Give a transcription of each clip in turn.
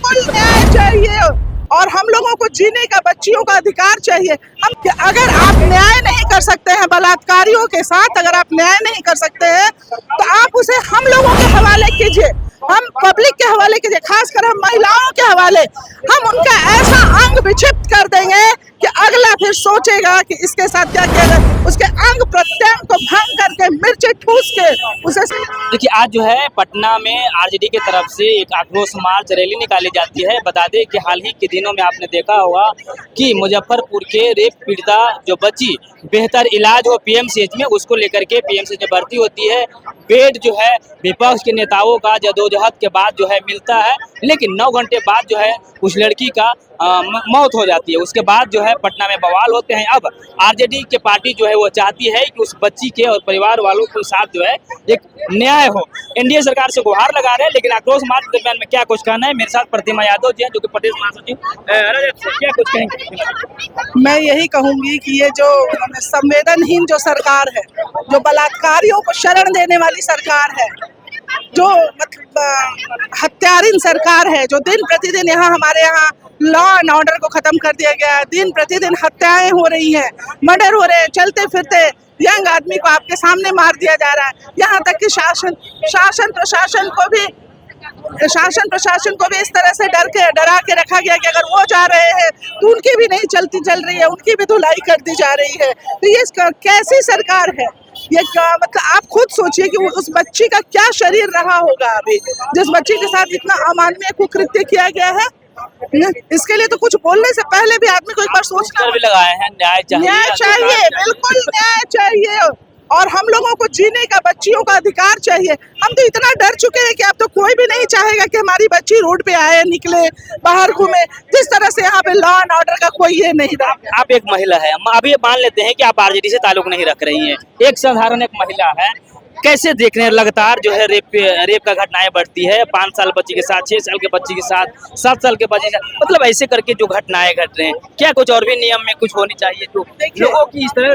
बिल्कुल न्याय चाहिए और हम लोगों को जीने का, बच्चियों का अधिकार चाहिए। हम अगर आप न्याय नहीं कर सकते हैं बलात्कारियों के साथ, अगर आप न्याय नहीं कर सकते हैं तो आप उसे हम लोगों के हवाले कीजिए, हम पब्लिक के हवाले कीजिए, खासकर हम महिलाओं के हवाले। हम उनका ऐसा अंग विक्षिप्त कर देंगे कि अगला फिर सोचेगा कि इसके साथ क्या किया जाए, उसके अंग प्रत्यंग को भंग करके, मिर्ची ठूस के उसे। देखिए, आज जो है पटना में आरजेडी की तरफ से एक आक्रोश मार्च रैली निकाली जाती है। बता दें कि हाल ही के दिनों में आपने देखा होगा कि मुजफ्फरपुर के रेप पीड़िता जो बच्ची बेहतर इलाज हो पीएमसीएच में, उसको लेकर के पीएमसीएच में भर्ती होती है। बेड जो है विपक्ष के नेताओं का जदोजहद के बाद जो है मिलता है, लेकिन 9 घंटे बाद जो है उस लड़की का मौत हो जाती है। उसके बाद जो है पटना में बवाल होते हैं। अब आरजेडी की पार्टी जो है वो चाहती है कि उस बच्ची के और परिवार वालों के साथ जो है एक न्याय हो। एनडीए सरकार से गुहार लगा रहे हैं, लेकिन आक्रोश मार्च के दरमियान में क्या कुछ कहना है, मेरे साथ प्रतिमा यादव जी हैं जो कि प्रदेश महासचिव, क्या कुछ कहेंगे? मैं यही कहूंगी कि ये जो संवेदनहीन जो सरकार है, जो बलात्कारियों को शरण देने वाली सरकार है, जो मतलब हत्यारिन सरकार है, जो दिन प्रतिदिन हमारे यहाँ लॉ एंड ऑर्डर को खत्म कर दिया गया है, दिन प्रतिदिन हत्याएं हो रही हैं, मर्डर हो रहे हैं, चलते फिरते यंग आदमी को आपके सामने मार दिया जा रहा है। यहाँ तक कि शासन प्रशासन को भी इस तरह से डरा के रखा गया कि अगर वो जा रहे हैं तो उनकी भी नहीं चल रही है, उनकी भी धुलाई कर दी जा रही है। तो ये कैसी सरकार है ये? मतलब आप खुद सोचिए कि उस बच्ची का क्या शरीर रहा होगा अभी, जिस बच्ची के साथ इतना अमानवीय कुकृत्य किया गया है। इसके लिए तो कुछ बोलने से पहले भी आदमी को एक बार सोचना भी लगाए हैं। न्याय चाहिए, बिल्कुल न्याय चाहिए और हम लोगों को जीने का, बच्चियों का अधिकार चाहिए। हम तो इतना डर चुके हैं कि अब तो कोई भी नहीं चाहेगा कि हमारी बच्ची रोड पे आए, निकले, बाहर घूमे। जिस तरह से यहाँ पे लॉ एंड ऑर्डर का कोई ये नहीं रहा। आप एक महिला है, अभी मान लेते हैं कि आप आरजेडी से ताल्लुक नहीं रख रही हैं, एक साधारण एक महिला है, कैसे देख रहे हैं लगातार जो है रेप का घटनाएं बढ़ती है? 5 साल बच्ची के साथ, 6 साल के बच्ची के साथ, 7 साल के बच्चे के साथ, मतलब ऐसे करके जो घटनाएं घट रहे हैं, क्या कुछ और भी नियम में कुछ होनी चाहिए जो लोगों की इस तरह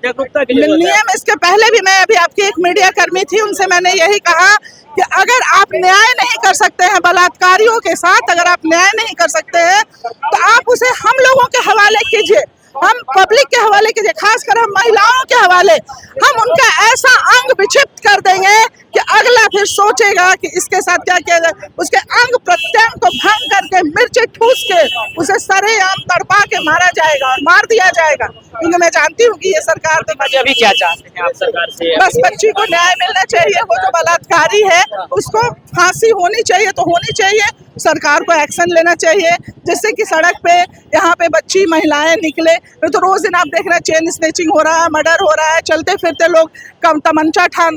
जागरूकता के लिए? नियम इसके पहले भी मैं अभी आपकी एक मीडिया कर्मी थी, उनसे मैंने यही कहा कि अगर आप न्याय नहीं कर सकते हैं बलात्कारियों के साथ, अगर आप न्याय नहीं कर सकते हैं तो आप उसे हम लोगों के हवाले कीजिए, हम पब्लिक के हवाले कीजिए, खासकर हम महिलाओं के हवाले। हम उनका ऐसा अंग विक्षिप्त कर देंगे कि अगला फिर सोचेगा कि इसके साथ क्या किया जाए, उसके अंग प्रत्यंग को भंग करके, मिर्ची ठूस के उसे सरेआम तड़पा के मारा जाएगा और मार दिया जाएगा। क्योंकि मैं जानती हूँ कि ये सरकार तो अभी क्या चाहते हैं आप सरकार से? बस बच्ची को न्याय मिलना चाहिए, वो जो बलात्कारी है उसको फांसी होनी चाहिए तो होनी चाहिए, सरकार को एक्शन लेना चाहिए जिससे कि सड़क पे यहाँ पे बच्ची महिलाएं निकले। तो रोज दिन आप देख रहे हैं चेन स्नेचिंग हो रहा है, मर्डर हो रहा है, चलते फिरते लोग कम तमंचा तान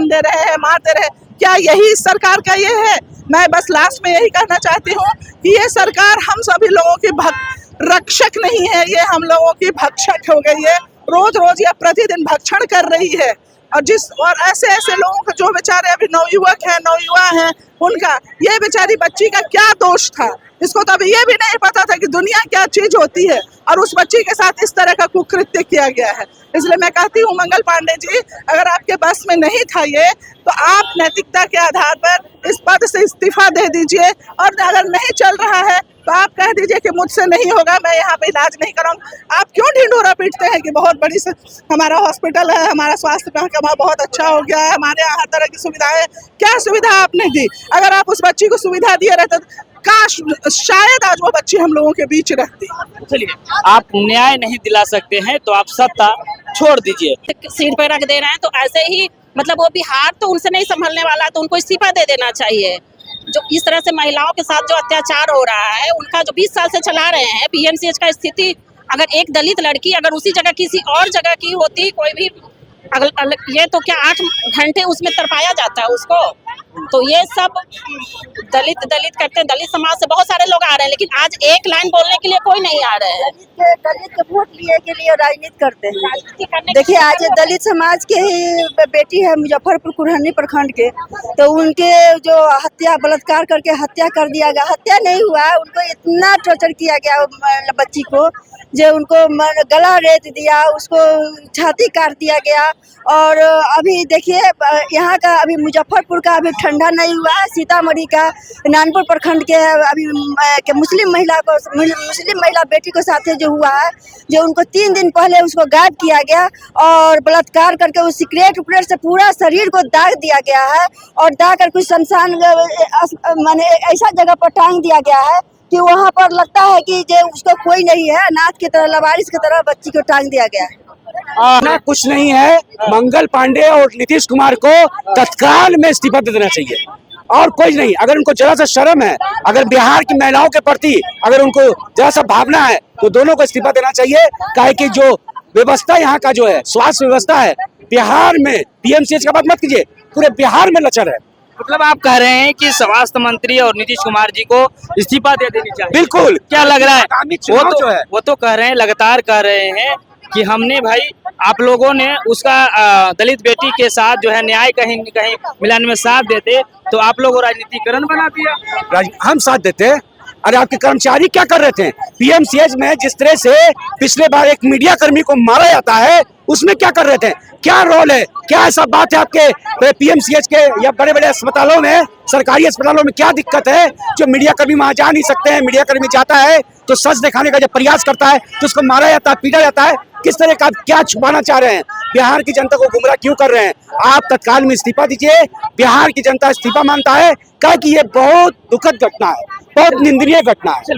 दे रहे हैं, मार दे रहे हैं। क्या यही इस सरकार का ये है? मैं बस लास्ट में यही कहना चाहती हूँ कि ये सरकार हम सभी लोगों की रक्षक नहीं है, ये हम लोगों की भक्षक हो गई है। रोज रोज ये प्रतिदिन भक्षण कर रही है और ऐसे लोगों का जो बेचारे अभी नवयुवा हैं उनका, ये बेचारी बच्ची का क्या दोष था? इसको तो अभी ये भी नहीं पता था कि दुनिया क्या चीज होती है और उस बच्ची के साथ इस तरह का कुकृत्य किया गया है। इसलिए मैं कहती हूँ मंगल पांडे जी, अगर आपके बस में नहीं था ये तो आप नैतिकता के आधार पर इस पद से इस्तीफा दे दीजिए और अगर नहीं चल रहा है तो आप कह दीजिए कि मुझसे नहीं होगा, मैं यहाँ पे इलाज नहीं कराऊंगा। आप क्यों ढिंढोरा पीटते हैं कि बहुत बड़ी हमारा हॉस्पिटल है, हमारा स्वास्थ्य महकमा बहुत अच्छा हो गया है, हमारे यहाँ हर तरह की सुविधाएं। क्या सुविधा आपने दी? अगर आप उस बच्ची को सुविधा दिए रहते काश शायद आज वो बच्ची हम लोगों के बीच रहती। चलिए, आप न्याय नहीं दिला सकते हैं तो आप सत्ता छोड़ दीजिए। सीट पर रख दे रहे हैं तो ऐसे ही मतलब वो बिहार तो उनसे नहीं संभलने वाला, तो उनको इस्तीफा दे देना चाहिए। जो इस तरह से महिलाओं के साथ जो अत्याचार हो रहा है, उनका जो 20 साल से चला रहे हैं पीएमसीएच का स्थिति, अगर एक दलित लड़की अगर उसी जगह किसी और जगह की होती, कोई भी ये तो क्या 8 घंटे उसमें तरपाया जाता है उसको। तो ये सब दलित करते हैं, दलित समाज से बहुत सारे लोग आ रहे हैं, लेकिन आज एक लाइन बोलने के लिए कोई नहीं आ रहे हैं। दलित के वोट लिए के लिए राजनीति करते हैं। देखिए, आज दलित समाज के ही बेटी है मुजफ्फरपुर कुरहनी प्रखंड के, तो उनके जो हत्या बलात्कार करके हत्या कर दिया गया, हत्या नहीं हुआ, उनको इतना टॉर्चर किया गया बच्ची को, जो उनको गला रेत दिया, उसको छाती काट दिया गया। और अभी देखिए यहाँ का अभी मुजफ्फरपुर का अभी ठंडा नहीं हुआ है। सीतामढ़ी का नानपुर प्रखंड के अभी के मुस्लिम महिला बेटी के साथ जो हुआ है, जो उनको 3 दिन पहले उसको गायब किया गया और बलात्कार करके उस सिगरेट उपरेट से पूरा शरीर को दाग दिया गया है और दाग कर कुछ शमशान माने ऐसा जगह पर टांग दिया गया है कि वहाँ पर लगता है कि जो उसको कोई नहीं है, अनाथ की तरह, लवारिस की तरह बच्ची को टांग दिया गया है। ना कुछ नहीं है। मंगल पांडे और नीतीश कुमार को तत्काल में इस्तीफा दे देना चाहिए और कोई नहीं। अगर उनको जरा सा शर्म है, अगर बिहार की महिलाओं के प्रति अगर उनको जरा सा भावना है, तो दोनों को इस्तीफा देना चाहिए। काहे कि जो व्यवस्था यहाँ का जो है, स्वास्थ्य व्यवस्था है बिहार में, पीएमसीएच का बात मत कीजिए, पूरे बिहार में लचर है। मतलब आप कह रहे हैं कि स्वास्थ्य मंत्री और नीतीश कुमार जी को इस्तीफा दे देनी चाहिए। बिल्कुल। क्या लग रहा है? आगामी चुनाव जो है, वो तो कह रहे हैं, लगातार कह रहे हैं कि हमने भाई आप लोगों ने उसका दलित बेटी के साथ जो है न्याय कहीं न कहीं मिलाने में साथ देते, तो आप लोगों राजनीतिकरण बना दिया। हम साथ देते। अरे आपके कर्मचारी क्या कर रहे थे? पीएमसीएच में जिस तरह से पिछले बार एक मीडिया कर्मी को मारा जाता है, उसमें क्या कर रहे थे? क्या रोल है? क्या ऐसा बात है आपके पीएमसीएच के या बड़े बड़े अस्पतालों में, सरकारी अस्पतालों में क्या दिक्कत है जो मीडिया कर्मी वहां जा नहीं सकते हैं? मीडिया कर्मी जाता है तो सच दिखाने का जब प्रयास करता है तो उसको मारा जाता है, पीटा जाता है। किस तरह का क्या छुपाना चाह रहे हैं? बिहार की जनता को गुमराह क्यों कर रहे हैं? आप तत्काल में इस्तीफा दीजिए। बिहार की जनता इस्तीफा मांगता है, क्या कि ये बहुत दुखद घटना है, बहुत निंदनीय घटना है।